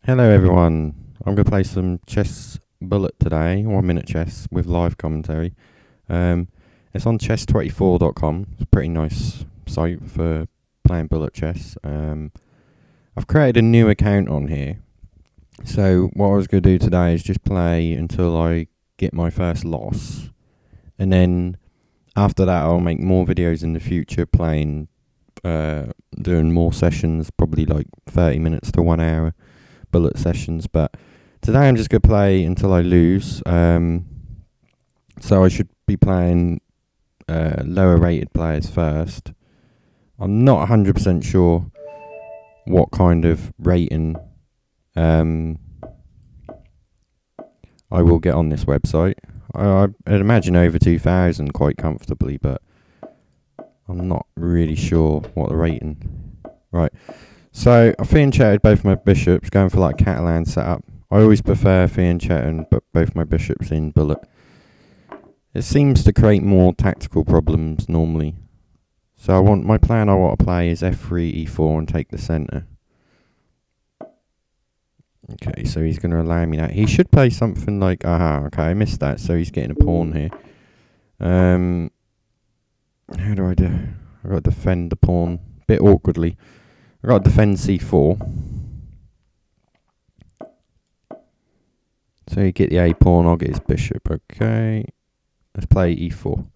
Hello everyone. I'm gonna play some chess bullet today, 1 minute chess with live commentary. Um, it's on chess24.com. It's a pretty nice site for playing bullet chess. I've created a new account on here. So what I was gonna do today is just play until I get my first loss, and then after that I'll make more videos in the future playing, doing more sessions, probably like 30 minutes to 1 hour bullet sessions, but today I'm just going to play until I lose. So I should be playing lower rated players first. I'm not 100% sure what kind of rating I will get on this website. I'd imagine over 2,000 quite comfortably, but I'm not really sure what the rating. Right. So I fianchetted both my bishops, going for like Catalan setup. I always prefer fianchetting but both my bishops in bullet. It seems to create more tactical problems normally. So my plan I want to play is f3, e4 and take the centre. Okay, so he's going to allow me that. He should play something like, okay, I missed that, so he's getting a pawn here. How do I do? I've got to defend the pawn, a bit awkwardly. I've got to defend c4. So you get the a pawn, I'll get his bishop. Okay, let's play e4.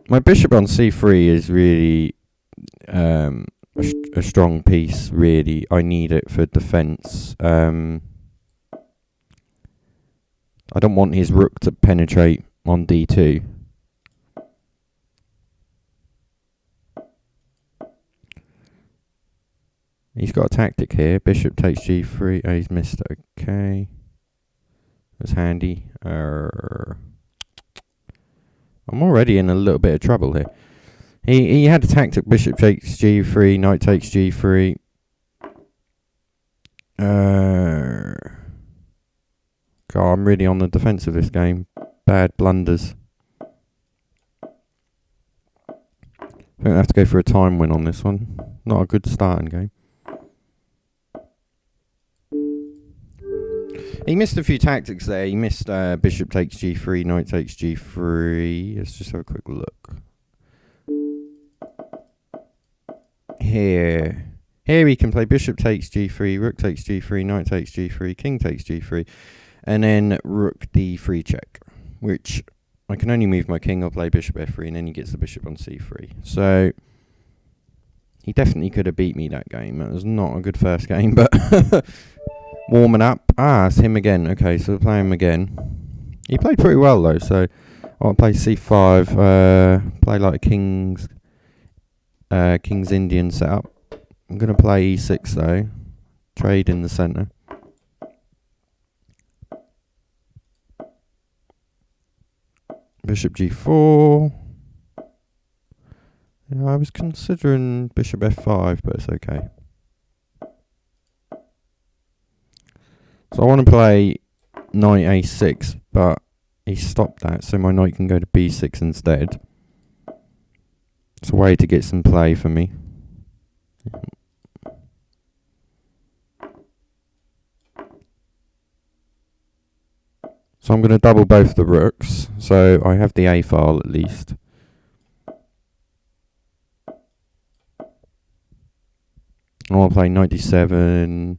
My bishop on c3 is really a strong piece, really. I need it for defense. I don't want his rook to penetrate on d2. He's got a tactic here. Bishop takes g3. Oh, he's missed it. Okay. That's handy. I'm already in a little bit of trouble here. He had a tactic. Bishop takes g3. Knight takes g3. God, I'm really on the defensive this game. Bad blunders. I think I have to go for a time win on this one. Not a good starting game. He missed a few tactics there. He missed bishop takes g3, knight takes g3. Let's just have a quick look. Here he can play bishop takes g3, rook takes g3, knight takes g3, king takes g3, and then rook d3 check, which I can only move my king. I'll play bishop f3, and then he gets the bishop on c3. So he definitely could have beat me that game. That was not a good first game, but warming up. It's him again. Okay, so we'll play him again. He played pretty well though, so I'll play c5, play like a King's Indian setup. I'm going to play e6 though, trade in the centre. Bishop g4. Yeah, I was considering bishop f5, but it's okay. So I want to play knight a6, but he stopped that, so my knight can go to b6 instead. It's a way to get some play for me. So I'm going to double both the rooks, so I have the a file at least. I want to play knight d7.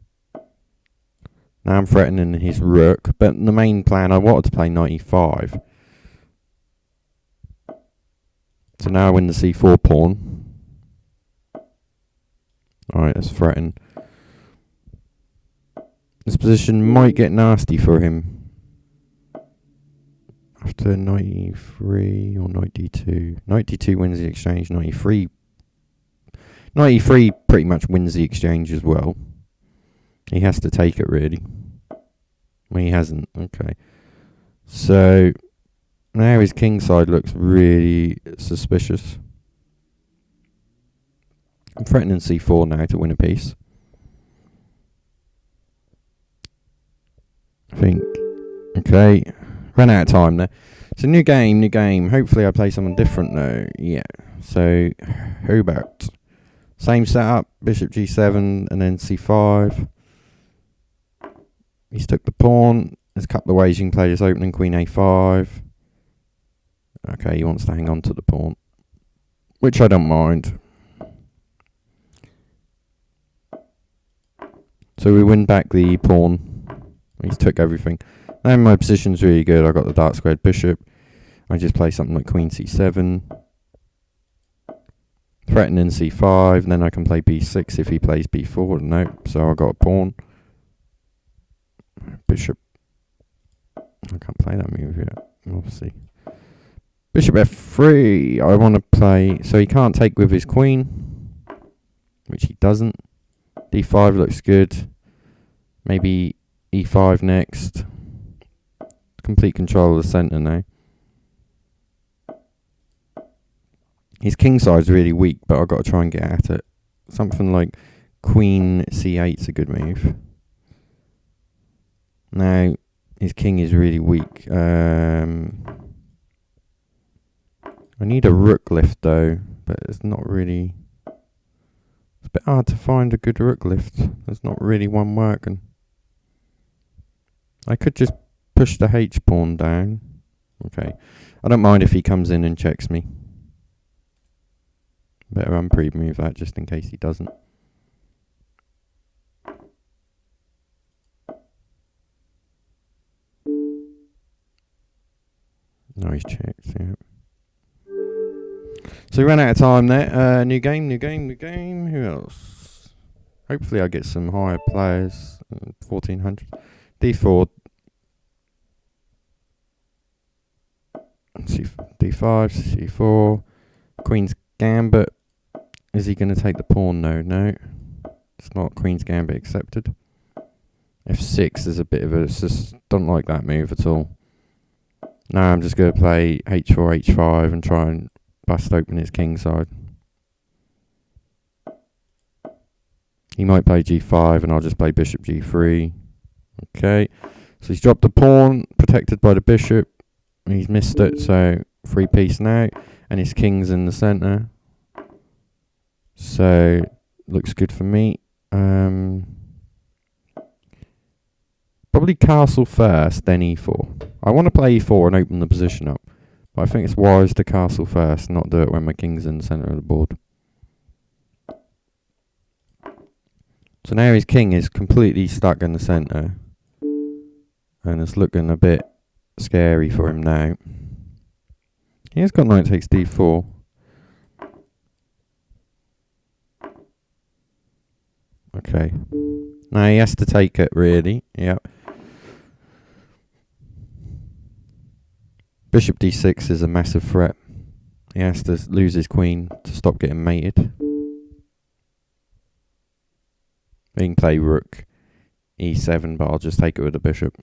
Now I'm threatening his rook, but the main plan, I wanted to play knight e5. So now I win the c4 pawn. Alright, let's threaten. This position might get nasty for him. After knight e3 or knight d2. Knight d2 wins the exchange, knight e3. Knight e3 pretty much wins the exchange as well. He has to take it, really. Well, he hasn't. Okay. So now his king side looks really suspicious. I'm threatening c4 now to win a piece. I think. Okay. Ran out of time there. It's a new game. Hopefully I play someone different though. Yeah. So, Hubert. Same setup. Bishop g7 and then c5. He's took the pawn. There's a couple of ways you can play this opening. Queen a5. Okay, he wants to hang on to the pawn, which I don't mind. So we win back the pawn. He's took everything. And my position's really good. I got the dark squared bishop. I just play something like queen c7. Threatening c5. And then I can play b6 if he plays b4. No, so I got a pawn. Bishop. I can't play that move yet, obviously. Bishop f3. I want to play... So he can't take with his queen, which he doesn't. d5 looks good. Maybe e5 next. Complete control of the centre now. His king side's really weak, but I've got to try and get at it. Something like queen c8's a good move. Now, his king is really weak. I need a rook lift though, but it's not really... It's a bit hard to find a good rook lift. There's not really one working. I could just push the H pawn down. Okay. I don't mind if he comes in and checks me. Better unpremove that just in case he doesn't. No, he's checked, yeah. So we ran out of time there. New game. Who else? Hopefully I get some higher players. 1400. D4. D5, C4. Queen's Gambit. Is he going to take the pawn? No. It's not Queen's Gambit accepted. F6 is a bit of a... Just don't like that move at all. Now I'm just going to play H4, H5 and try and bust open his king side. He might play G5 and I'll just play Bishop G3. Okay. So he's dropped the pawn, protected by the bishop. He's missed it, so free piece now. And his king's in the centre. So, looks good for me. Probably castle first, then e4. I want to play e4 and open the position up. But I think it's wise to castle first, not do it when my king's in the centre of the board. So now his king is completely stuck in the centre. And it's looking a bit scary for him now. He has got knight takes d4. Okay. Now he has to take it, really. Yep. Bishop d6 is a massive threat. He has to lose his queen to stop getting mated. He can play rook e7, but I'll just take it with the bishop.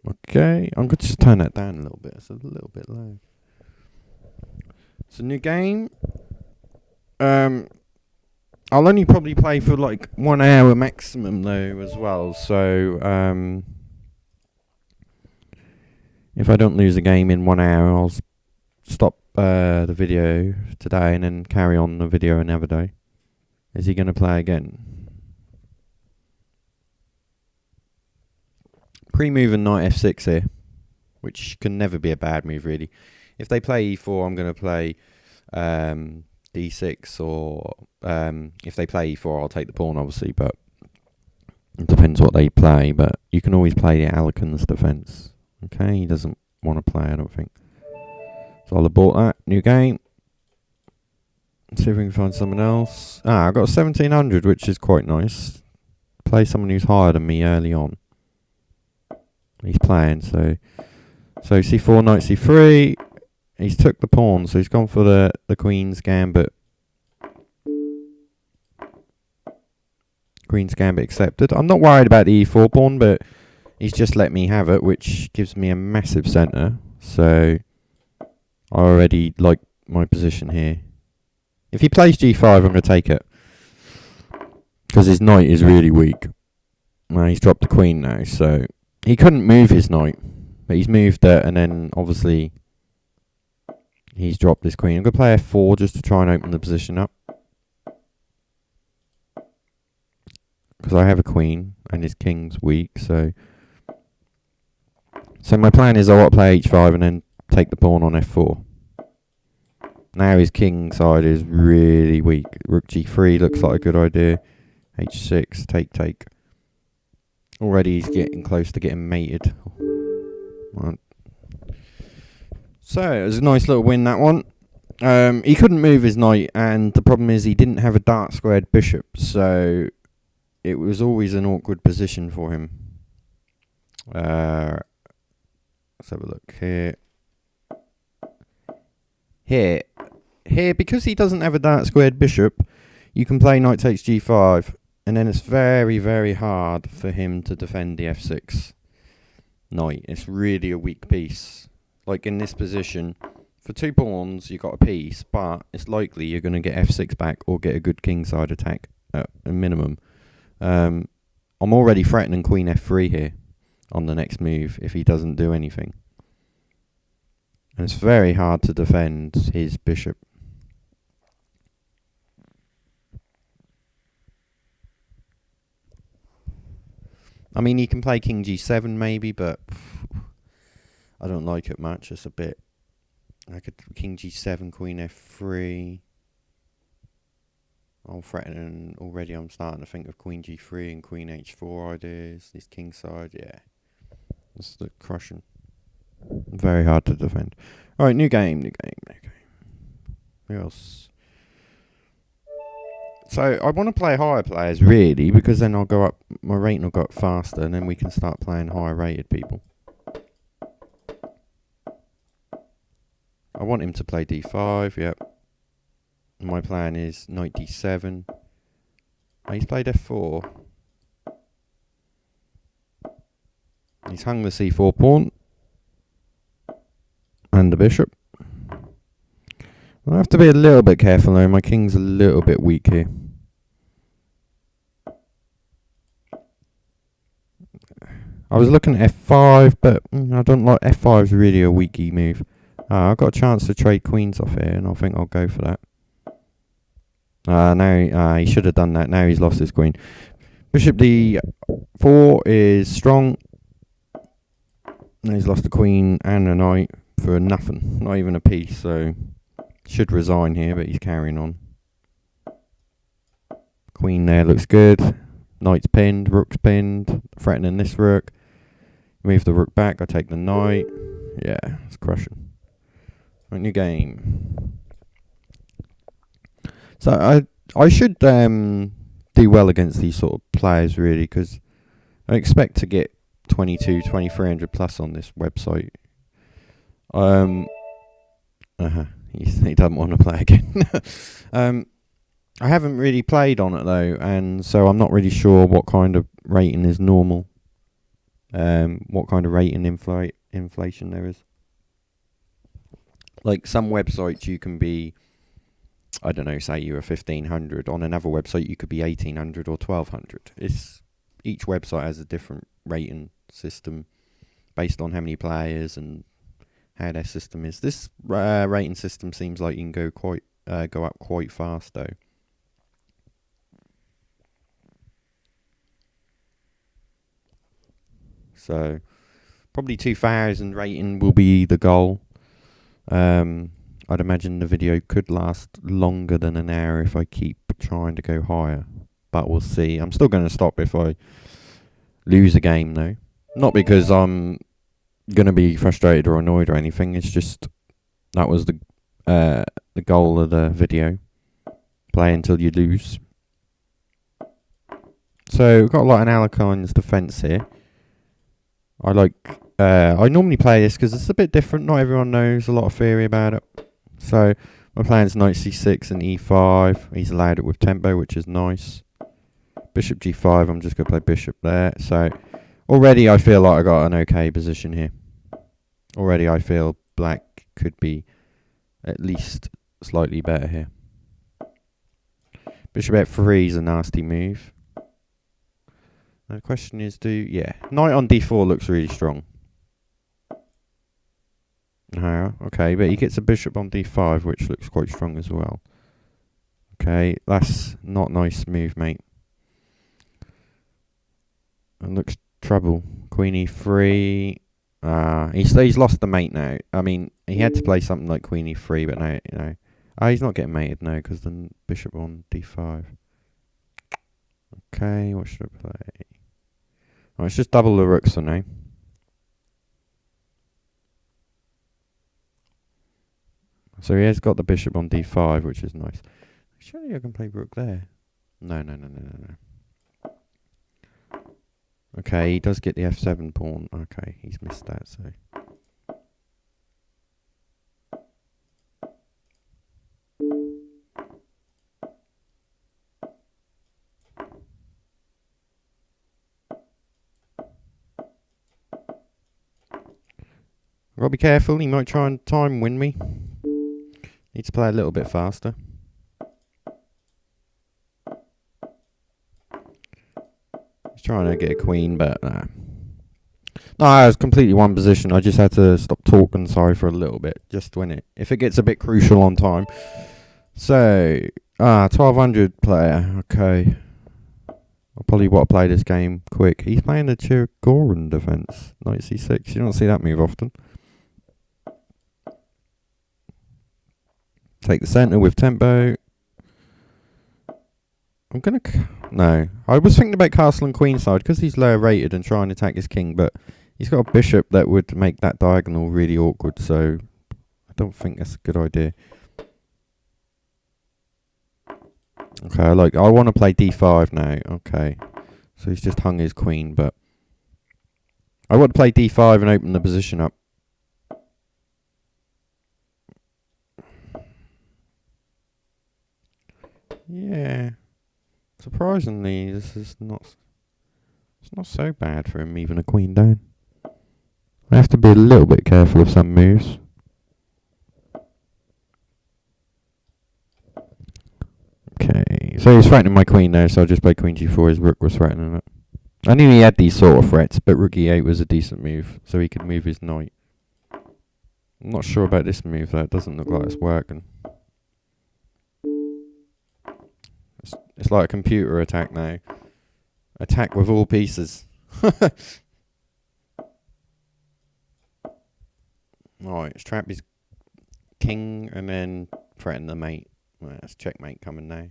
Okay, I'm going to just turn that down a little bit. It's a little bit low. It's a new game. I'll only probably play for like 1 hour maximum though as well. So if I don't lose a game in 1 hour, I'll stop the video today and then carry on the video another day. Is he going to play again? Pre-moving knight f6 here, which can never be a bad move really. If they play e4, I'm going to play d6, or if they play e4, I'll take the pawn obviously, but it depends what they play. But you can always play the Alekhine defense. Okay, he doesn't want to play, I don't think. So I'll abort that. New game. Let's see if we can find someone else. I got 1700, which is quite nice. Play someone who's higher than me early on. He's playing, so c4, knight c3. He's took the pawn, so he's gone for the Queen's Gambit. Queen's Gambit accepted. I'm not worried about the e4 pawn, but he's just let me have it, which gives me a massive centre. So I already like my position here. If he plays g5, I'm going to take it, because his knight is really weak. Well, he's dropped the queen now, so he couldn't move his knight, but he's moved it, and then obviously he's dropped his queen. I'm going to play f4 just to try and open the position up. because I have a queen and his king's weak. So my plan is I want to play h5 and then take the pawn on f4. Now his king side is really weak. Rook g3 looks like a good idea. h6, take. Already he's getting close to getting mated. Right. So it was a nice little win, that one. He couldn't move his knight, and the problem is he didn't have a dark squared bishop, so it was always an awkward position for him. Let's have a look here. Here, because he doesn't have a dark squared bishop, you can play knight takes g5, and then it's very, very hard for him to defend the f6 knight. It's really a weak piece. Like in this position, for 2 pawns, you got a piece, but it's likely you're going to get f6 back or get a good kingside attack at a minimum. I'm already threatening queen f3 here on the next move if he doesn't do anything. And it's very hard to defend his bishop. I mean, he can play king g7 maybe, but I don't like it much. It's a bit... I could king g7, queen f3. I'm threatening already. I'm starting to think of queen g3 and queen h4 ideas. This king side, yeah. That's the crushing. Very hard to defend. Alright, new game. Who else? So I want to play higher players really, because then I'll go up, my rating will go up faster, and then we can start playing higher rated people. I want him to play d5, yep. My plan is knight d7. Oh, he's played f4. He's hung the c4 pawn. And the bishop. I have to be a little bit careful though, my king's a little bit weak here. I was looking at f5, but I don't like f5 is really a weaky move. I've got a chance to trade queens off here, and I think I'll go for that. Now he should have done that. Now he's lost his queen. Bishop d4 is strong. Now he's lost a queen and a knight for nothing. Not even a piece, so should resign here, but he's carrying on. Queen there looks good. Knight's pinned, rook's pinned. Threatening this rook. Move the rook back, I take the knight. Yeah, it's crushing. Right, new game. So I should do well against these sort of players really, because I expect to get 2300 plus on this website. He doesn't want to play again. I haven't really played on it though, and so I'm not really sure what kind of rating is normal. What kind of rating inflation there is. Like some websites you can be, I don't know, say you're 1500. On another website you could be 1800 or 1200. Each website has a different rating system based on how many players and how their system is. This rating system seems like you can go up quite fast though. So probably 2000 rating will be the goal. I'd imagine the video could last longer than an hour if I keep trying to go higher, but we'll see. I'm still going to stop if I lose a game though. Not because I'm going to be frustrated or annoyed or anything. It's just that was the goal of the video. Play until you lose. So we've got a lot of Alekhine defense here. I normally play this because it's a bit different. Not everyone knows a lot of theory about it. So my plan is knight c6 and e5. He's allowed it with tempo, which is nice. Bishop g5. I'm just going to play bishop there. So already I feel like I got an okay position here. Already I feel black could be at least slightly better here. Bishop f3 is a nasty move. The question is, knight on d4 looks really strong. Okay, but he gets a bishop on d5, which looks quite strong as well. Okay, that's not nice move, mate. It looks trouble. Queen e3. He's lost the mate now. I mean, he had to play something like Queen e3, but now, you know. He's not getting mated now because the bishop on d5. Okay, what should I play? Oh, it's just double the rooks for now. So he has got the bishop on d5, which is nice. Surely I can play rook there. No. Okay, he does get the f7 pawn. Okay, he's missed that, so. I've got to be careful, he might try and time win me. Need to play a little bit faster. He's trying to get a queen, but no, I was completely one position. I just had to stop talking, sorry, for a little bit, just when if it gets a bit crucial on time. So, 1200 player, okay. I'll probably want to play this game quick. He's playing the Chigorin defense, knight c6. You don't see that move often. Take the center with tempo. I'm gonna no. I was thinking about castle and queen side because he's lower rated and trying to attack his king, but he's got a bishop that would make that diagonal really awkward. So I don't think that's a good idea. Okay, I want to play d5 now. Okay, so he's just hung his queen, but I want to play d5 and open the position up. Yeah. Surprisingly, this is not. It's not so bad for him, even a queen down. I have to be a little bit careful of some moves. Okay, so he's threatening my queen now, so I'll just play queen g4. His rook was threatening it. I knew he had these sort of threats, but rook e8 was a decent move, so he could move his knight. I'm not sure about this move though. It doesn't look like it's working. It's like a computer attack now. Attack with all pieces. Alright, let's trap his king and then threaten the mate. Well, that's checkmate coming now.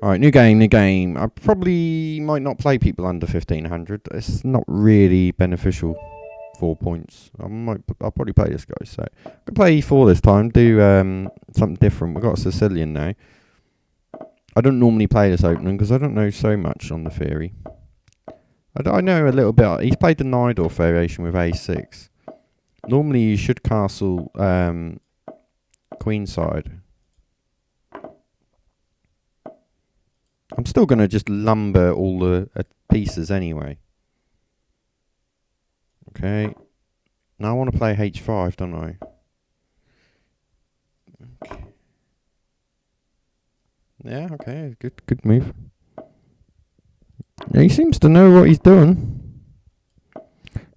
Alright, new game. I probably might not play people under 1500. It's not really beneficial. 4 points. I'll probably play this guy. So I'm gonna play e4 this time. Do something different. We've got a Sicilian now. I don't normally play this opening because I don't know so much on the theory. I know a little bit. He's played the Najdorf variation with a6. Normally you should castle queenside. I'm still going to just lumber all the pieces anyway. Okay. Now I want to play h5, don't I? Okay. Yeah, okay. Good move. Yeah, he seems to know what he's doing.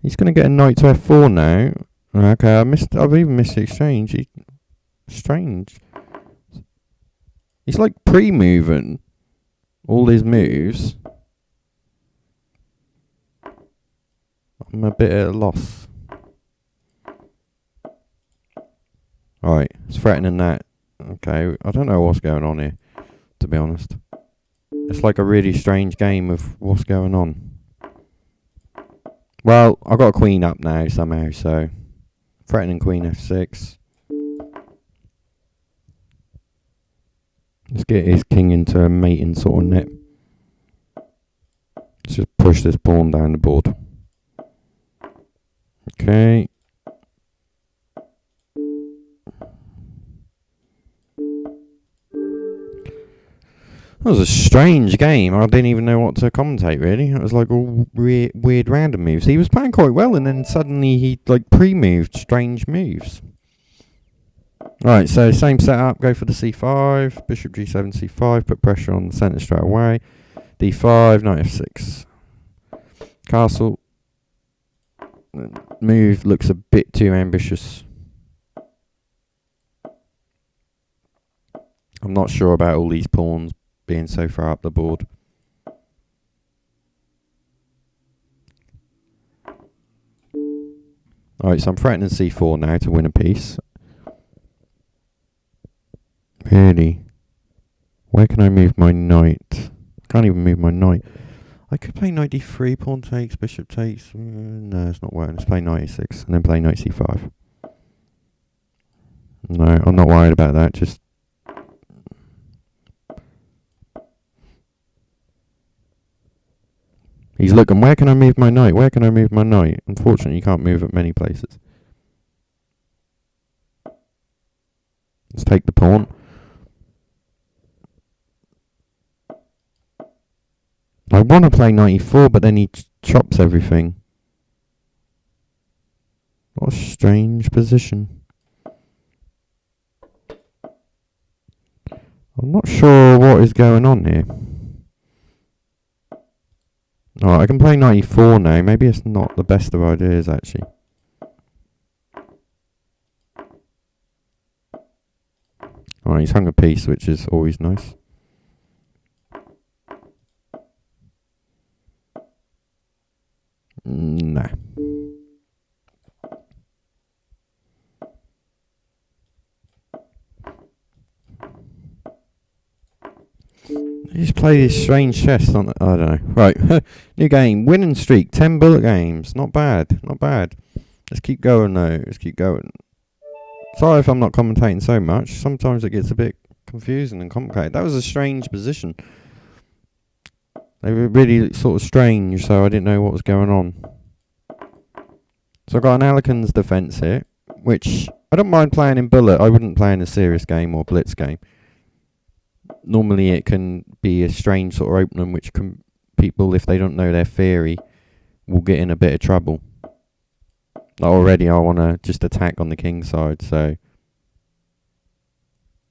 He's going to get a knight to f4 now. Okay, I've even missed the exchange. Strange. He's like pre-moving all his moves. I'm a bit at a loss. Alright, it's threatening that. Okay, I don't know what's going on here, to be honest. It's like a really strange game of what's going on. Well, I've got a queen up now somehow, so threatening queen f6. Let's get his king into a mating sort of net. Let's just push this pawn down the board. Okay. That was a strange game. I didn't even know what to commentate, really. It was like all weird random moves. He was playing quite well, and then suddenly he like pre-moved strange moves. Right, so same setup. Go for the c5, bishop g7, c5. Put pressure on the centre straight away. d5, knight f6. Castle. Move looks a bit too ambitious. I'm not sure about all these pawns being so far up the board. Alright, so I'm threatening c4 now to win a piece. Really? Where can I move my knight? Can't even move my knight. I could play knight d3, pawn takes, bishop takes. No, it's not working. Let's play knight a6 and then play knight c5. No, I'm not worried about that. Just he's looking. Where can I move my knight? Where can I move my knight? Unfortunately, you can't move it many places. Let's take the pawn. I want to play knight e4, but then he chops everything. What a strange position. I'm not sure what is going on here. Alright, I can play knight e4 now. Maybe it's not the best of ideas, actually. Alright, he's hung a piece, which is always nice. Nah. You just play this strange chess, I don't know. Right, new game, winning streak, 10 bullet games. Not bad, not bad. Let's keep going though, let's keep going. Sorry if I'm not commentating so much. Sometimes it gets a bit confusing and complicated. That was a strange position. They were really sort of strange, so I didn't know what was going on. So I've got an Alekhine defence here, which I don't mind playing in bullet. I wouldn't play in a serious game or blitz game. Normally it can be a strange sort of opening, which can, people, if they don't know their theory, will get in a bit of trouble. Like already I want to just attack on the king side, so...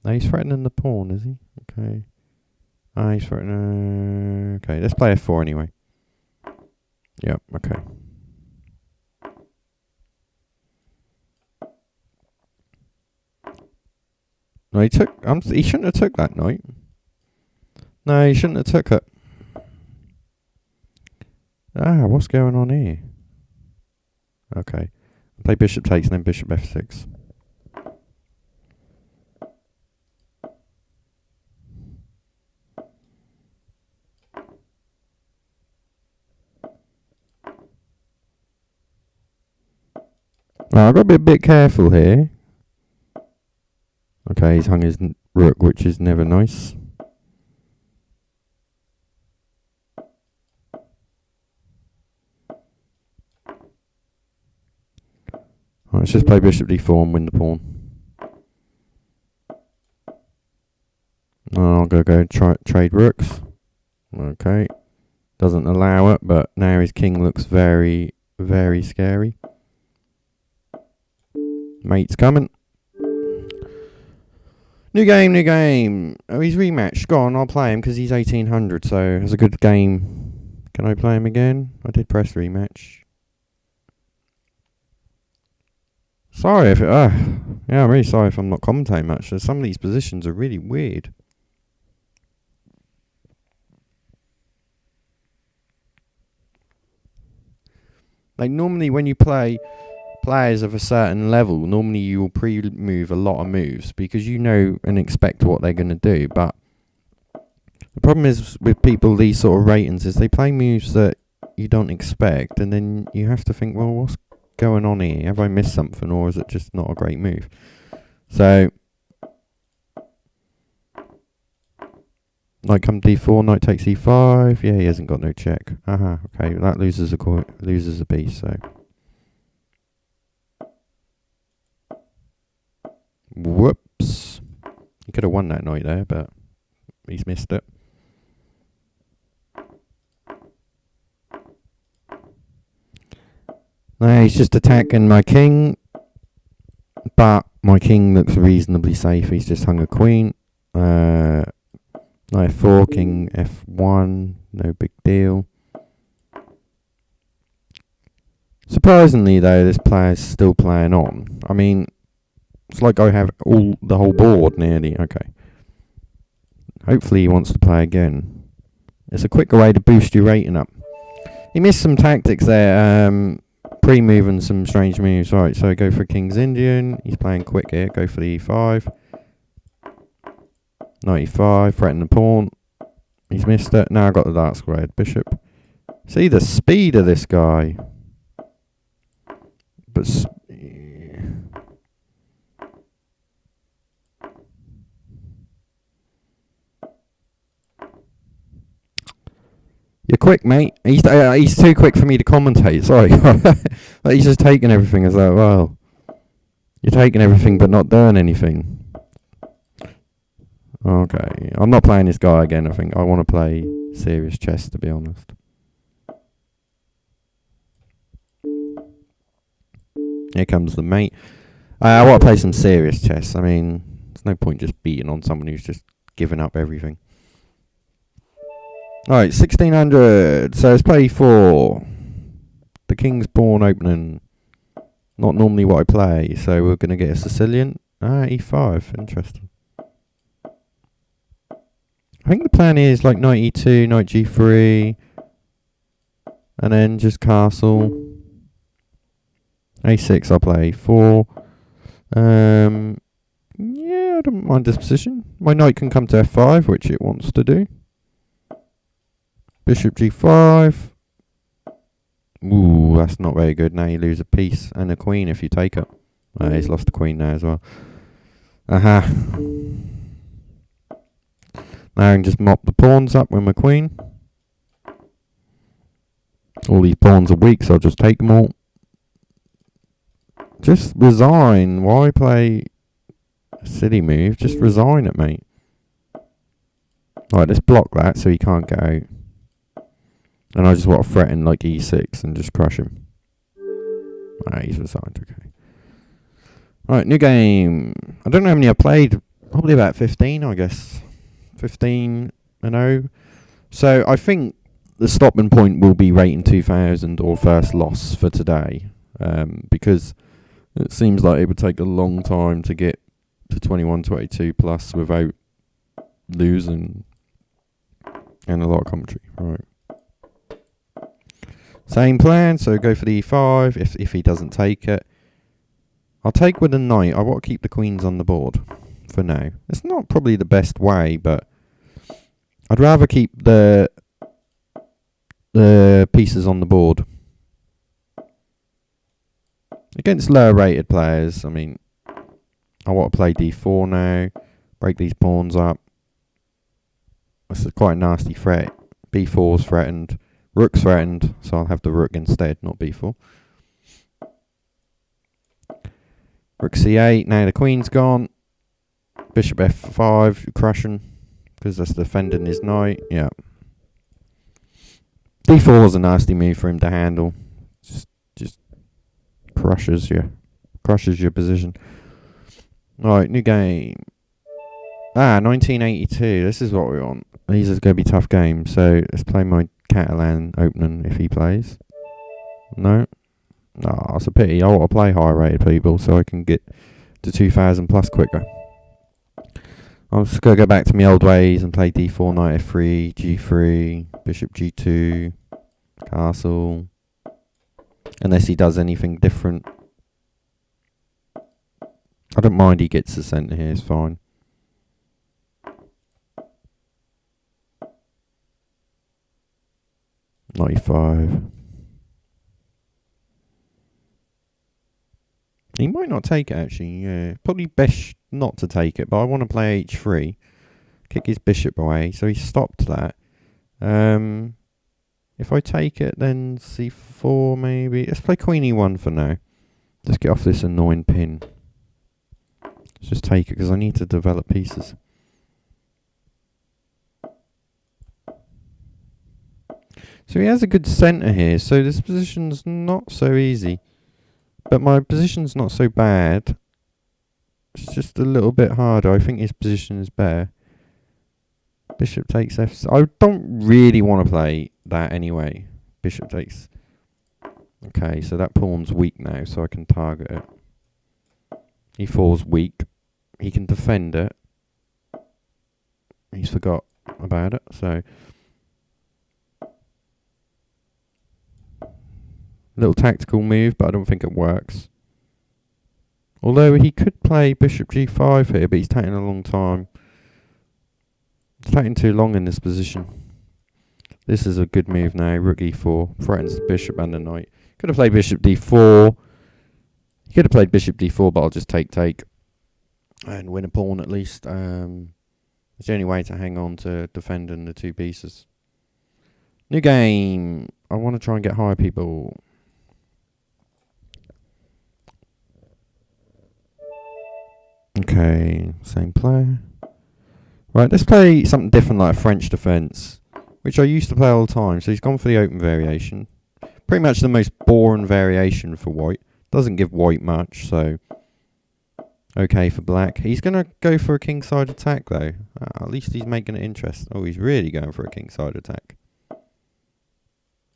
No, he's threatening the pawn, is he? Okay. Ah, he's threatening... okay, let's play f4 anyway. Yep, okay. No, he took... he shouldn't have took that knight. No, he shouldn't have took it. Ah, what's going on here? Okay. Play bishop takes and then bishop f6. Now, I've got to be a bit careful here. Okay, he's hung his rook, which is never nice. Right, let's just play bishop d4 and win the pawn. I'll go trade rooks. Okay. Doesn't allow it, but now his king looks very, very scary. Mate's coming. New game, new game. Oh, he's rematched. Go on, I'll play him because he's 1800, so it's a good game. Can I play him again? I did press rematch. Sorry if it... yeah, I'm really sorry if I'm not commentating much. Some of these positions are really weird. Like, normally when you play players of a certain level, normally you will pre-move a lot of moves because you know and expect what they're going to do. But the problem is with people, these sort of ratings, is they play moves that you don't expect, and then you have to think, well, what's going on here? Have I missed something, or is it just not a great move? So, knight come d4, knight takes e5. Yeah, he hasn't got no check. Okay, that loses a piece. So, whoops, he could have won that knight there, but he's missed it. No, he's just attacking my king, but my king looks reasonably safe. He's just hung a queen. Knight f4, king f1, no big deal. Surprisingly though, this player's still playing on. I mean, it's like I have the whole board nearly. Okay. Hopefully he wants to play again. It's a quicker way to boost your rating up. He missed some tactics there. pre-moving some strange moves. Right, so go for King's Indian. He's playing quick here. Go for the e5. 95, threaten the pawn. He's missed it. Now I've got the dark squared bishop. See the speed of this guy. But you're quick, mate. He's too quick for me to commentate. Sorry. Like, he's just taking everything as like, well, you're taking everything but not doing anything. Okay, I'm not playing this guy again. I think I want to play serious chess, to be honest. Here comes the mate. I want to play some serious chess. I mean, there's no point just beating on someone who's just given up everything. Alright, 1600. So let's play for the King's Pawn opening. Not normally what I play, so we're going to get a Sicilian. E5. Interesting. I think the plan is like knight e2, knight g3, and then just castle. a6, I'll play a4. Yeah, I don't mind this position. My knight can come to f5, which it wants to do. Bishop g5. Ooh, that's not very good. Now you lose a piece and a queen if you take it. He's lost the queen now as well. Aha. Now I can just mop the pawns up with my queen. All these pawns are weak, so I'll just take them all. Just resign. Why play a silly move? Just resign it, mate. Alright, let's block that so he can't get out. And I just want to threaten like e6 and just crush him. Alright, he's resigned, okay. Alright, new game. I don't know how many I played. Probably about 15, I guess. 15 and 0. So I think the stopping point will be rating 2000 or first loss for today. Because it seems like it would take a long time to get to 21, 22 plus without losing and a lot of commentary. Right. Same plan, so go for the e5 if he doesn't take it. I'll take with a knight. I want to keep the queens on the board for now. It's not probably the best way, but I'd rather keep the pieces on the board. Against lower rated players, I mean, I want to play d4 now, break these pawns up. This is quite a nasty threat. b4's threatened, rook's threatened, so I'll have the rook instead, not b4. Rook c8, now the queen's gone. Bishop f5, crushing, because that's defending his knight, yeah. d4 is a nasty move for him to handle. Just crushes your position. Alright, new game. 1982, this is what we want. These are going to be tough games, so let's play my Catalan opening if he plays. No? Oh, it's a pity. I want to play higher rated people so I can get to 2000 plus quicker. I'm just going to go back to my old ways and play d4, knight f3, g3, bishop g2, castle. Unless he does anything different. I don't mind he gets the centre here, it's fine. Knight e5. He might not take it actually, yeah. Probably best not to take it, but I want to play h3. Kick his bishop away, so he stopped that. If I take it, then c4 maybe. Let's play queen e1 for now. Let's get off this annoying pin. Let's just take it, because I need to develop pieces. So he has a good centre here, so this position's not so easy. But my position's not so bad. It's just a little bit harder. I think his position is better. Bishop takes f. I don't really want to play that anyway. Bishop takes. Okay, so that pawn's weak now, so I can target it. e4's weak. He can defend it. He's forgot about it, so. Little tactical move, but I don't think it works. Although he could play bishop g5 here, but he's taking a long time. It's taking too long in this position. This is a good move now. Rook e4 threatens the bishop and the knight. Could have played bishop d4. He could have played bishop d4, but I'll just take and win a pawn at least. It's the only way to hang on to defending the two pieces. New game. I want to try and get higher people. Okay, same player. Right, let's play something different like a French defence, which I used to play all the time. So he's gone for the open variation. Pretty much the most boring variation for white. Doesn't give white much, so okay for black. He's going to go for a kingside attack though. At least he's making it interesting. Oh, he's really going for a kingside attack.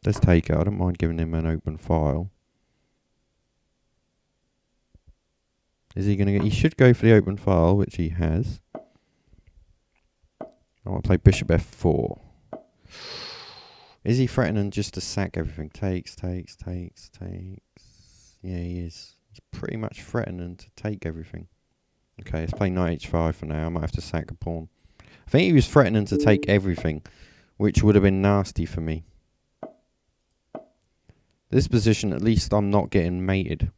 Let's take it. I don't mind giving him an open file. Is he going to get... He should go for the open file, which he has. I want to play bishop f4. Is he threatening just to sack everything? Takes. Yeah, he is. He's pretty much threatening to take everything. Okay, let's play knight h5 for now. I might have to sack a pawn. I think he was threatening to take everything, which would have been nasty for me. This position, at least I'm not getting mated.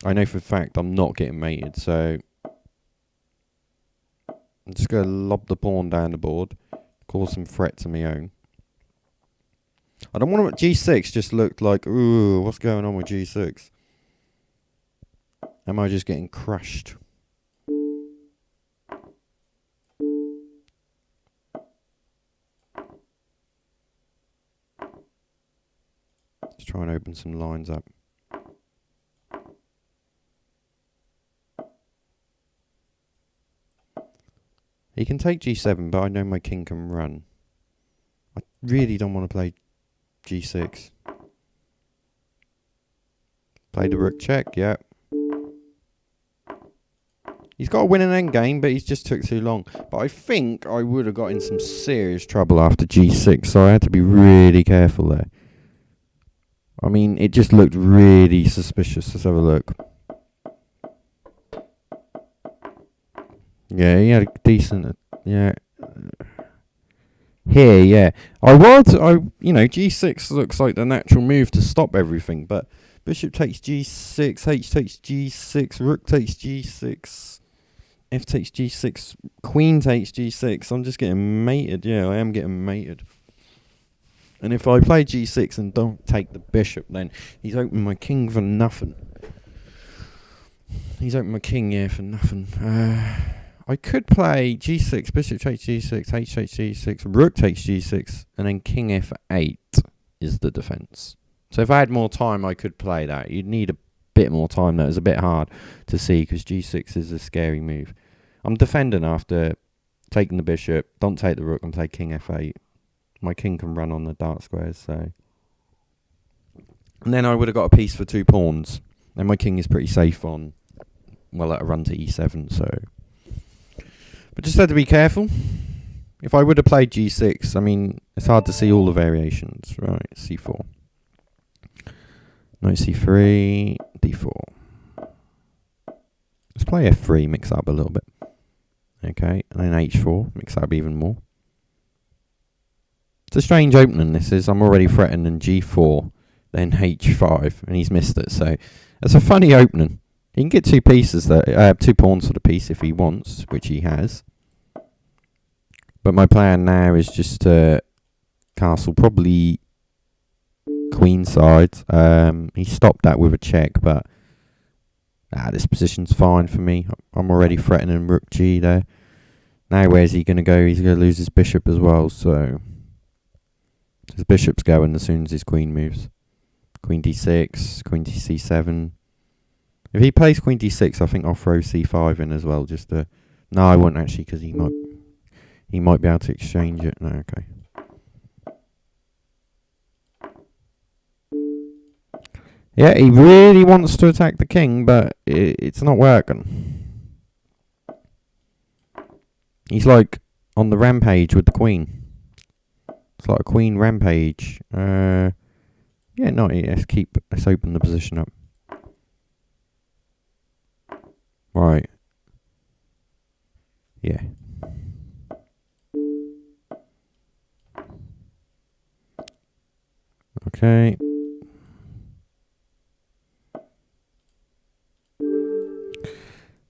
I know for a fact I'm not getting mated, so I'm just going to lob the pawn down the board, cause some threat to my own. I don't want to... G6 just looked like, ooh, what's going on with G6? Am I just getting crushed? Let's try and open some lines up. He can take G7, but I know my king can run. I really don't want to play G6. Play the rook check, yeah. He's got to win an endgame, but he's just took too long. But I think I would have got in some serious trouble after G6, so I had to be really careful there. I mean, it just looked really suspicious. Let's have a look. Yeah, he had a decent... Yeah. Here, yeah. You know, G6 looks like the natural move to stop everything, but bishop takes G6, H takes G6, rook takes G6, F takes G6, queen takes G6. I'm just getting mated. Yeah, I am getting mated. And if I play G6 and don't take the bishop, then he's opening my king for nothing. He's opening my king, yeah, for nothing. I could play G6, bishop takes G6, H takes G6, rook takes G6, and then king F8 is the defense. So if I had more time, I could play that. You'd need a bit more time, though. It's a bit hard to see because G6 is a scary move. I'm defending after taking the bishop. Don't take the rook and play king F8. My king can run on the dark squares, so... And then I would have got a piece for 2 pawns. And my king is pretty safe on... Well, at a run to E7, so... But just had to be careful. If I would have played G6, I mean, it's hard to see all the variations. Right, C4. Knight C3, D4. Let's play F3, mix up a little bit. Okay, and then H4, mix up even more. It's a strange opening, this is. I'm already threatening G4, then H5, and he's missed it. So, it's a funny opening. He can get 2 pieces there, 2 pawns for the piece if he wants, which he has. But my plan now is just to castle probably queenside. He stopped that with a check, but this position's fine for me. I'm already threatening rook G there. Now where's he going to go? He's going to lose his bishop as well, so his bishop's going as soon as his queen moves. Queen D6, Queen C7. If he plays Queen D6, I think I'll throw C5 in as well, just to... No, I won't actually, because he might be able to exchange it. No, okay. Yeah, he really wants to attack the king, but it's not working. He's like on the rampage with the queen. It's like a queen rampage. Yeah, knight. Let's open the position up. Right. Yeah. Okay.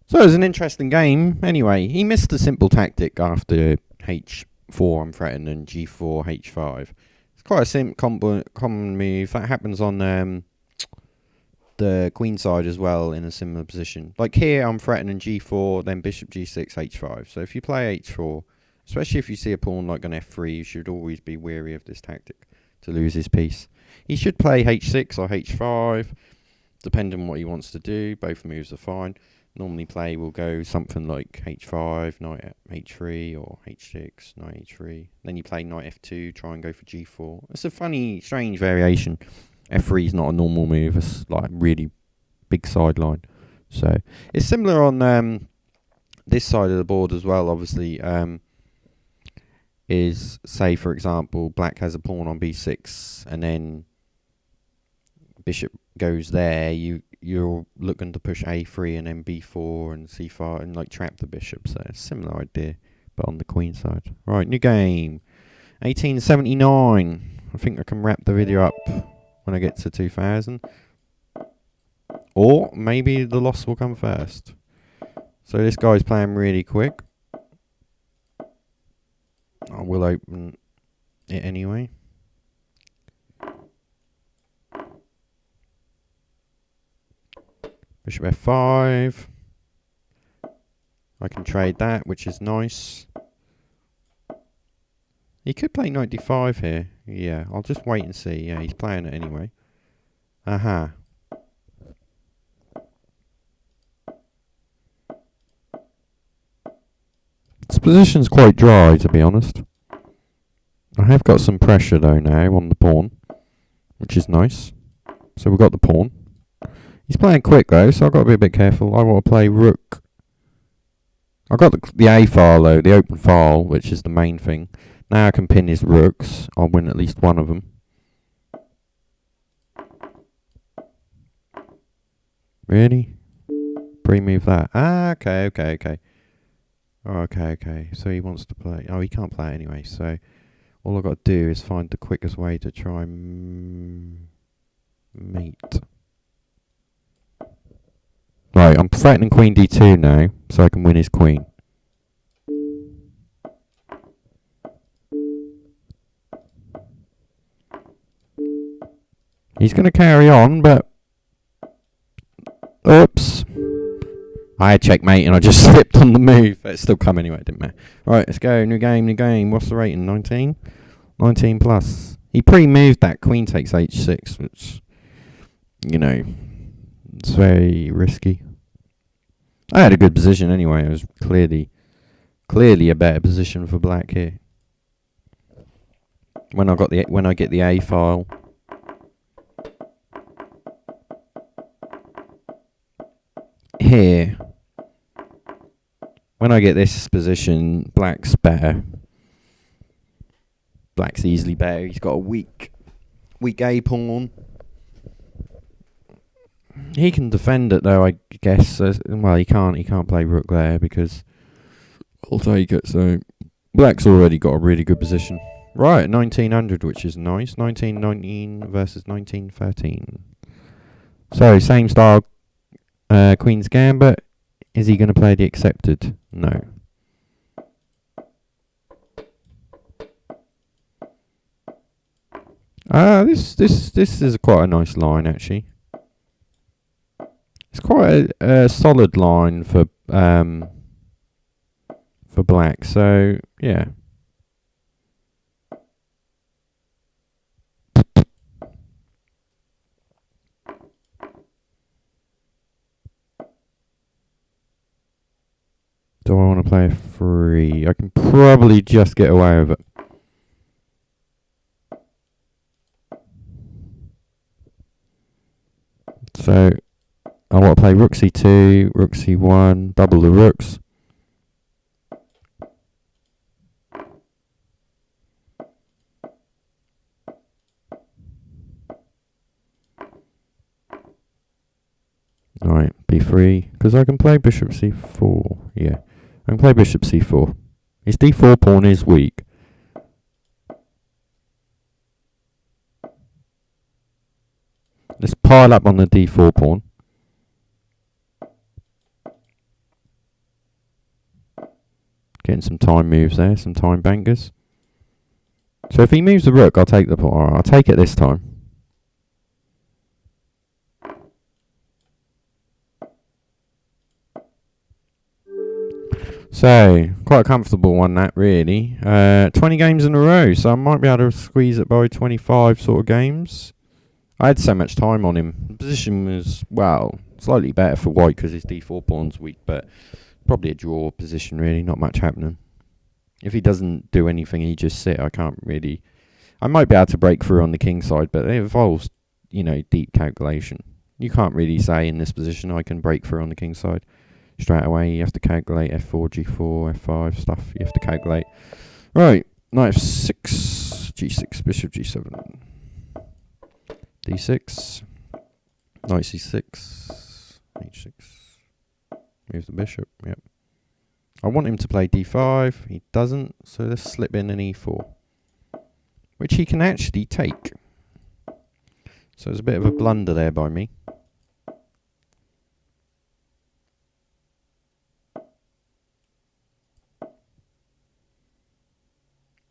So it was an interesting game. Anyway, he missed a simple tactic after h4 on threaten and g4 h5. It's quite a common move that happens on the queen side as well in a similar position. Like here, I'm threatening g4, then bishop g6 h5. So if you play h4, especially if you see a pawn like on f3, you should always be wary of this tactic to lose his piece. He should play h6 or h5, depending on what he wants to do. Both moves are fine. Normally play will go something like h5, knight h3, or h6, knight h3. Then you play knight f2, try and go for g4. It's a funny, strange variation. f3 is not a normal move. It's like really big sideline. So it's similar on this side of the board as well. Obviously, is say for example, black has a pawn on b6, and then bishop goes there. You're looking to push a3 and then b4 and c5 and like trap the bishop. So it's a similar idea, but on the queen side. Right, new game. 1879. I think I can wrap the video up when I get to 2000. Or maybe the loss will come first. So this guy's playing really quick. I will open it anyway. Bishop f5. I can trade that, which is nice. He could play knight d5 here. Yeah, I'll just wait and see. Yeah, he's playing it anyway. Aha. This position's quite dry, to be honest. I have got some pressure though now on the pawn, which is nice. So we've got the pawn. He's playing quick though, so I've got to be a bit careful. I want to play rook. I've got the A file though, the open file, which is the main thing. Now I can pin his rooks. I'll win at least one of them. Really? Pre-move that. Ah, okay. Oh, okay. So he wants to play. Oh, he can't play it anyway. So all I've got to do is find the quickest way to try and mate. Right, I'm threatening queen d2 now, so I can win his queen. He's going to carry on, but... Oops. I had checkmate and I just slipped on the move. It's still come anyway, it didn't matter. Right, let's go. New game. What's the rating? 19? 19 plus. He pre-moved that queen takes h6, which, you know, it's very risky. I had a good position anyway. It was clearly a better position for black here. When I get the A file. Here, when I get this position, black's better. Black's easily better. He's got a weak A pawn. He can defend it though, I guess. Well, he can't play rook there because I'll take it. So black's already got a really good position. Right, 1900, which is nice. 1919 versus 1913. So same style. Queen's Gambit. Is he going to play the accepted? No. This is quite a nice line actually. It's quite a solid line for black. So yeah. Do I want to play a free? I can probably just get away with it. So I want to play rook c2, rook c1, double the rooks. b3, because I can play bishop c4. Yeah, I can play bishop c4. His d4 pawn is weak. Let's pile up on the d4 pawn. Getting some time moves there, some time bankers. So if he moves the rook, I'll take the pawn. Alright, I'll take it this time. So, quite a comfortable one that, really. 20 games in a row, so I might be able to squeeze it by 25 sort of games. I had so much time on him. The position was, well, slightly better for white because his d4 pawn's weak, but probably a draw position, really. Not much happening. If he doesn't do anything, he just sit. I can't really... I might be able to break through on the king side, but it involves, you know, deep calculation. You can't really say in this position I can break through on the king side. Straight away, you have to calculate f4, g4, f5 stuff. You have to calculate. Right, knight f6, g6, bishop g7, d6, knight c6, h6. Move the bishop. Yep. I want him to play d5. He doesn't, so let's slip in an e4, which he can actually take. So it's a bit of a blunder there by me.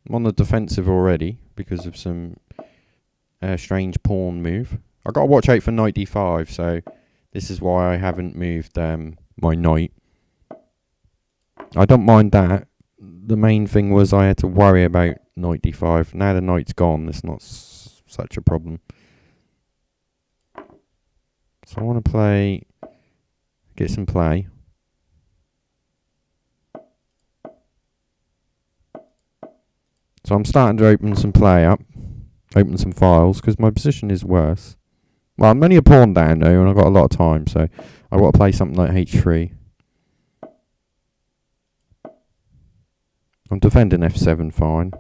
I'm on the defensive already because of some strange pawn move. I've got to watch out for knight d5, so this is why I haven't moved my knight. I don't mind that. The main thing was I had to worry about knight d5. Now the knight's gone, it's not such a problem. So I want to get some play. So I'm starting to open some play up, open some files, because my position is worse. Well, I'm only a pawn down though, and I've got a lot of time, so I've got to play something like h3. I'm defending f7 fine.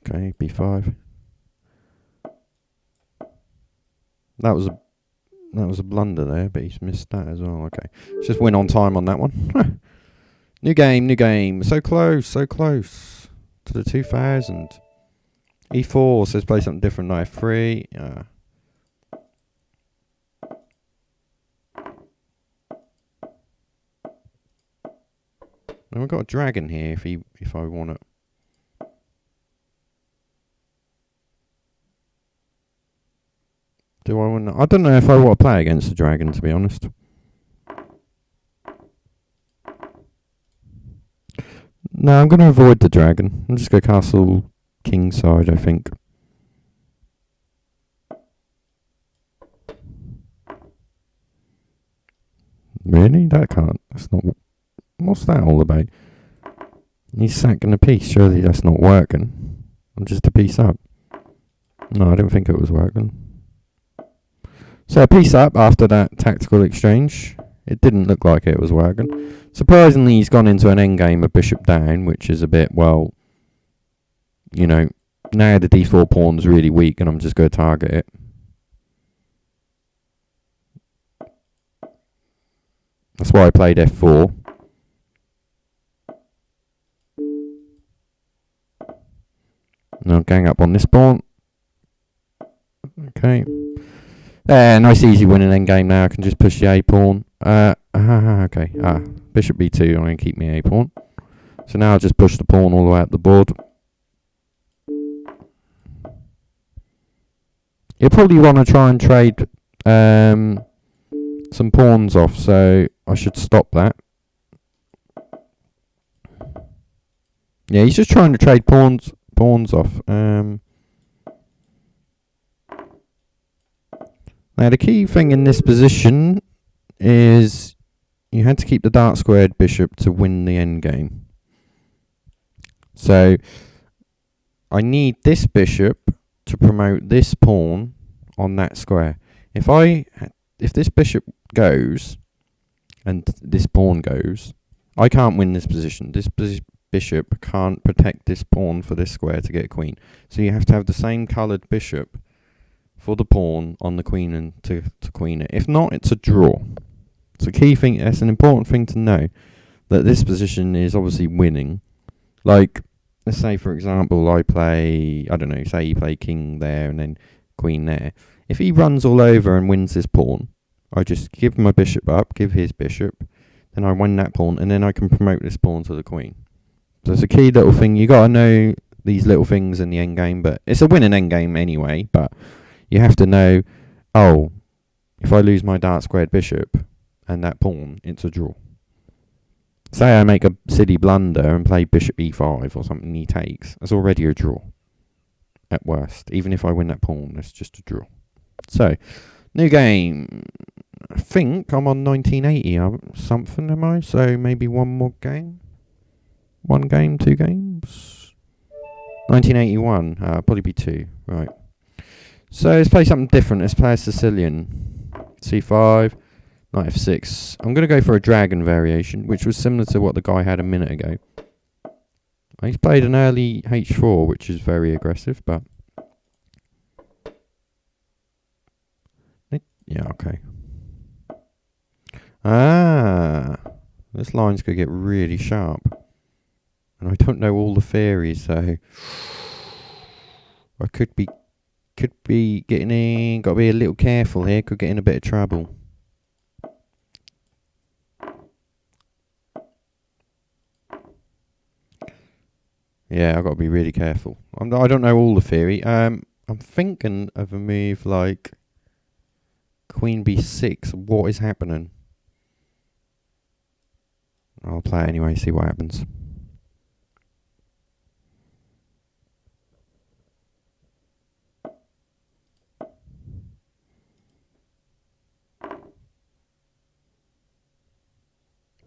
Okay, b5. That was a blunder there, but he's missed that as well. Okay, let's just win on time on that one. New game. So close to the 2000. E4 says play something different. Knight f3. Now we've got a dragon here if I want it. Do I want to? I don't know if I want to play against the dragon, to be honest. No, I'm going to avoid the dragon. I'm just going to castle king side, I think. Really? That can't. That's not. What's that all about? He's sacking a piece. Surely that's not working. I'm just a piece up. No, I didn't think it was working. So a piece up after that tactical exchange. It didn't look like it was working. Surprisingly, he's gone into an endgame of bishop down, which is a bit, well, you know, now the d4 pawn's really weak and I'm just going to target it. That's why I played f4. Now gang up on this pawn. Okay. Nice easy winning endgame now. I can just push the a pawn. Okay. Bishop b2. I'm going to keep my a pawn. So now I'll just push the pawn all the way up the board. You'll probably want to try and trade some pawns off, so I should stop that. Yeah, he's just trying to trade pawns off. Now the key thing in this position is you had to keep the dark squared bishop to win the endgame. So I need this bishop to promote this pawn on that square. If this bishop goes and this pawn goes, I can't win this position. This bishop can't protect this pawn for this square to get a queen. So you have to have the same coloured bishop for the pawn on the queen and to queen it. If not, it's a draw. It's a key thing. That's an important thing to know, that this position is obviously winning. Like, let's say, for example, I play, I don't know, say you play king there and then queen there. If he runs all over and wins this pawn, I just give my bishop up, give his bishop, then I win that pawn, and then I can promote this pawn to the queen. So it's a key little thing. You got to know these little things in the endgame, but it's a winning endgame anyway, but you have to know, oh, if I lose my dark squared bishop and that pawn, it's a draw. Say I make a silly blunder and play bishop e5 or something, he takes. That's already a draw. At worst. Even if I win that pawn, it's just a draw. So, new game. I think I'm on 1980 something, am I? So maybe one more game? One game, two games? 1981. Probably be two. Right. So let's play something different. Let's play a Sicilian. c5. Knight f6. I'm going to go for a dragon variation, which was similar to what the guy had a minute ago. He's played an early h4, which is very aggressive, but... yeah, okay. This line's going to get really sharp. And I don't know all the theories, so... I could be getting in... Got to be a little careful here, could get in a bit of trouble. Yeah, I've got to be really careful. I don't know all the theory. I'm thinking of a move like Queen b6. What is happening? I'll play it anyway, see what happens.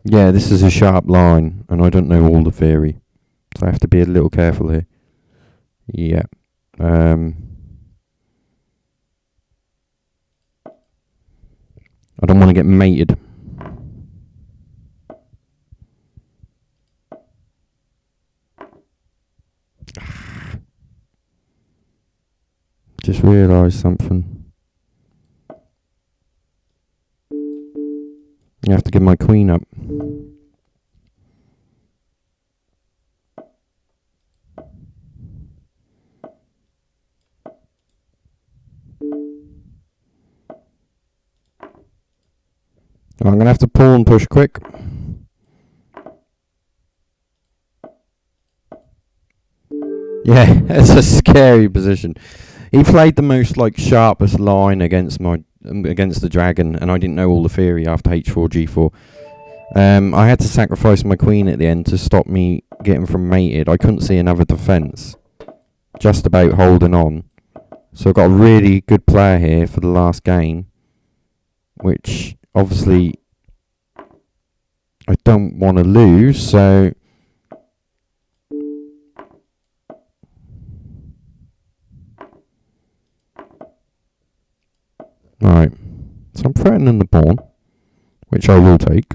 Yeah, this is a sharp line, and I don't know all the theory. So I have to be a little careful here. Yeah. I don't want to get mated. Just realised something. You have to give my queen up. I'm going to have to pawn push quick. Yeah, it's a scary position. He played the most sharpest line against the dragon, and I didn't know all the theory after h4, g4. I had to sacrifice my queen at the end to stop me getting from mated. I couldn't see another defence. Just about holding on. So I've got a really good player here for the last game, which obviously I don't want to lose, so... Alright, so I'm threatening the pawn, which I will take.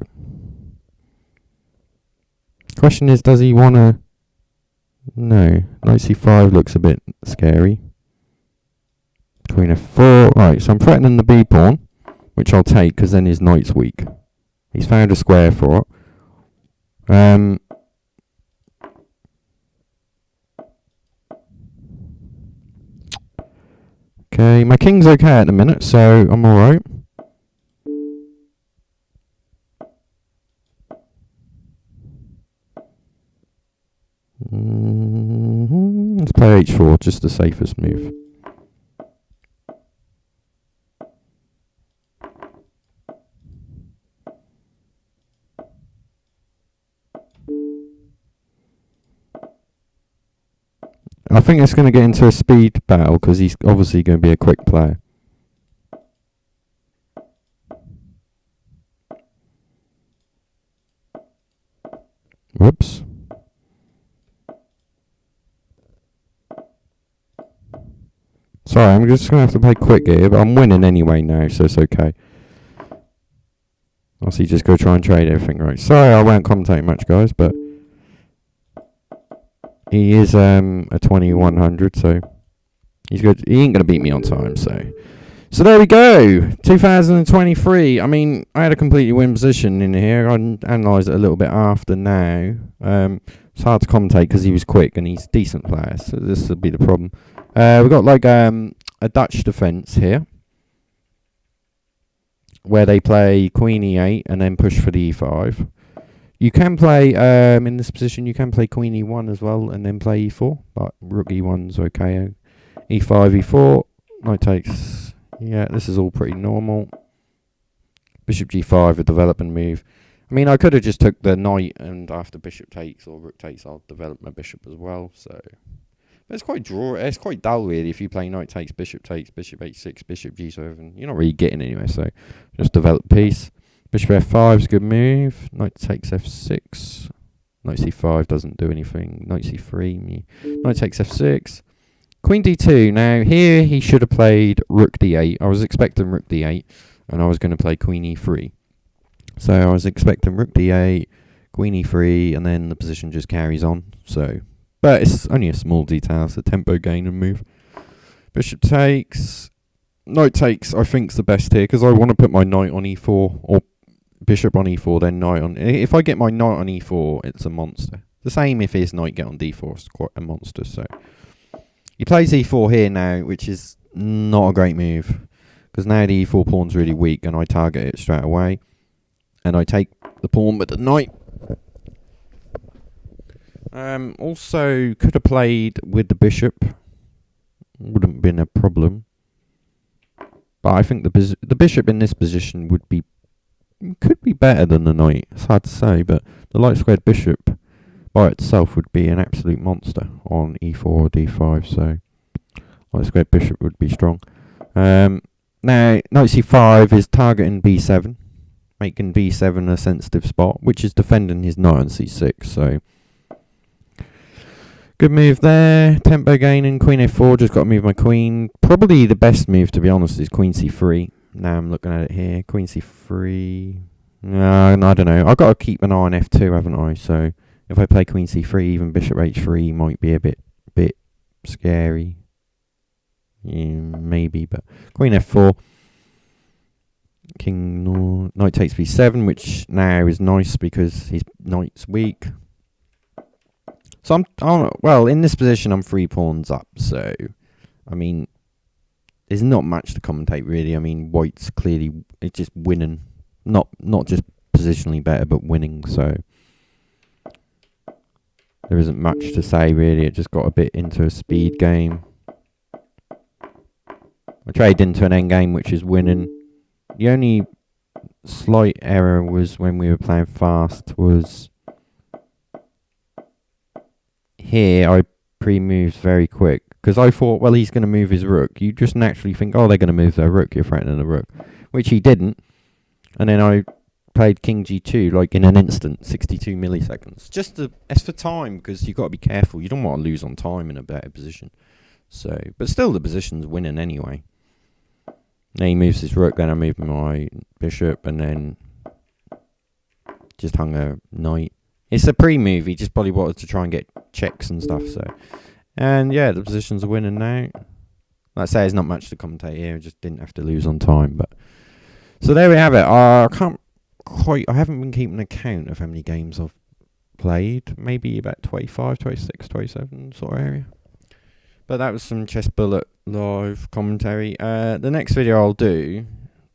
Question is, does he want to... No, knight c5 looks a bit scary. Queen f4, right, so I'm threatening the b pawn, which I'll take because then his knight's weak. He's found a square for it. Okay, my king's okay at the minute, so I'm alright. Let's play h4, just the safest move. I think it's going to get into a speed battle because he's obviously going to be a quick player. Whoops. Sorry, I'm just going to have to play quick here, but I'm winning anyway now, so it's okay. Obviously, just go try and trade everything, right? Sorry, I won't commentate much, guys, but he is a 2100, so he's good. He ain't gonna beat me on time, so there we go. 2023. I mean, I had a completely win position in here. I analysed it a little bit after now. It's hard to commentate because he was quick and he's a decent player, so this will be the problem. We've got like a Dutch defence here, where they play Queen E8 and then push for the E5. You can play, in this position, you can play Queen E1 as well and then play E4, but Rook E1's okay. E5, E4, knight takes. Yeah, this is all pretty normal. Bishop G5, a development move. I mean, I could have just took the knight, and after bishop takes or rook takes, I'll develop my bishop as well. So, but it's quite it's quite dull really. If you play knight takes, bishop h6, bishop g7, you're not really getting anywhere. So, just develop piece. Bishop f5 is a good move. Knight takes f6. Knight c5 doesn't do anything. Knight c3. Knight takes f6. Queen d2. Now, here he should have played rook d8. I was expecting rook d8, and I was going to play queen e3. So I was expecting rook d8, queen e3, and then the position just carries on. So, but it's only a small detail. It's a tempo gain and move. Bishop takes. Knight takes, I think, is the best here, because I want to put my knight on e4, or bishop on e4, then knight on... If I get my knight on e4, it's a monster. The same if his knight get on d4, it's quite a monster, so... He plays e4 here now, which is not a great move, because now the e4 pawn's really weak, and I target it straight away, and I take the pawn with the knight. Also, could have played with the bishop. Wouldn't have been a problem. But I think the bishop in this position could be better than the knight. It's hard to say, but the light squared bishop by itself would be an absolute monster on e4 or d5, so light squared bishop would be strong. Now, knight c5 is targeting b7, making b7 a sensitive spot, which is defending his knight on c6, so good move there. Tempo gaining, queen a4, just got to move my queen. Probably the best move, to be honest, is queen c3. Now I'm looking at it here, queen c3. No, I don't know. I've got to keep an eye on f2, haven't I? So if I play queen c3, even bishop h3 might be a bit scary. Yeah, maybe, but queen f4. Knight takes b7, which now is nice because his knight's weak. So well, in this position I'm 3 pawns up, so I mean there's not much to commentate really. I mean white's clearly it's just winning. Not just positionally better, but winning, so there isn't much to say really. It just got a bit into a speed game. I traded into an endgame which is winning. The only slight error was when we were playing fast was here I pre-moved very quick because I thought, well, he's going to move his rook. You just naturally think, oh, they're going to move their rook, you're threatening the rook, which he didn't. And then I played king g2 like in an instant, 62 milliseconds. It's for time, because you've got to be careful. You don't want to lose on time in a better position. So, but still the position's winning anyway. Then he moves his rook, then I move my bishop, and then just hung a knight. It's a pre-move, he just probably wanted to try and get checks and stuff, so. And yeah, the positions are winning now. Like I say, there's not much to commentate here, I just didn't have to lose on time, but. So there we have it. I haven't been keeping account of how many games I've played. Maybe about 25, 26, 27 sort of area. But that was some Chess Bullet live commentary. The next video I'll do,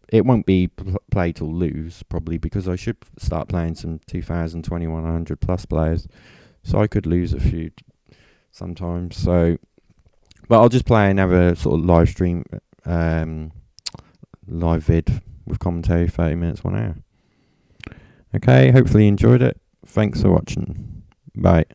it won't be play till lose, probably, because I should start playing some 2100 plus players. So I could lose a few sometimes. So, but I'll just play and have a sort of live stream, live vid with commentary, 30 minutes, 1 hour. Okay, hopefully you enjoyed it. Thanks for watching. Bye.